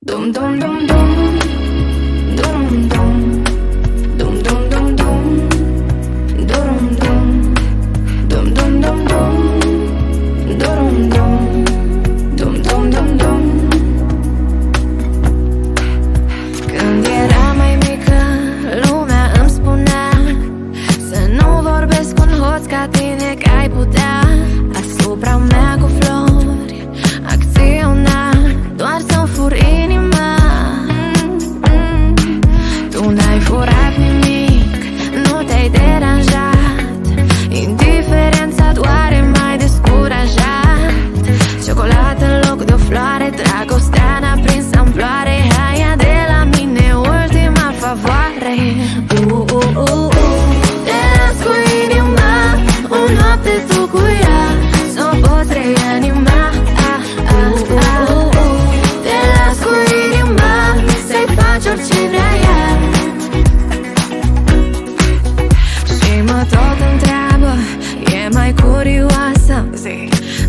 Dum dum dum dum, dum dum, dum dum dum dum, dum dum, dum dum dum dum, dum dum, dum dum dum dum. Când eram mai mică, lumea îmi spunea să nu vorbesc cu un hoț ca tine, că ai putea asupra mea cu flori acționa doar să-mi fur inima. Tu n-ai furat nimic, nu te-ai deranjat, indiferența doare mai descurajat. Ciocolată în loc de o floare, dragostea n-a prins amploare. Haia de la mine, ultima favoare. Te las cu inima, o noapte tu cu ea, s-o poți reanima. Te las cu inima, să-i faci orice vrea ea. Și mă tot întreabă, e mai curioasă,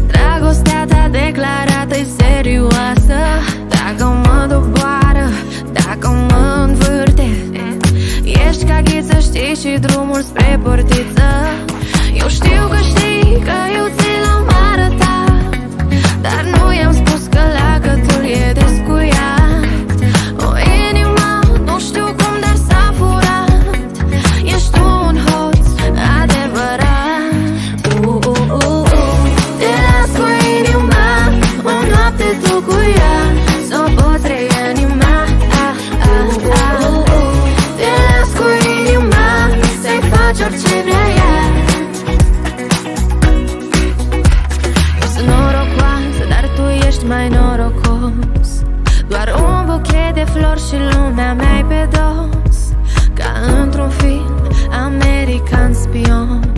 dragostea ta declarată-i serioasă? Dacă mă doboară, dacă mă învârte, ești ca ghiță, știi, și drumul spre portiță. Eu știu că știi că eu ți l-am arătat, dar nu i-am spus că lacătul e descuiat. O inimă, nu știu cum, dar s-a furat. Ești tu un hoț adevărat. Te las cu inima, o noapte tu cu ea, s-o poți reanima. Te las cu inima, să-i faci orice vrea ea. Eu sunt norocoasă, dar tu ești mai norocos. Doar un buchet de flori și lumea mea-i pe dos, ca într-un film american spion.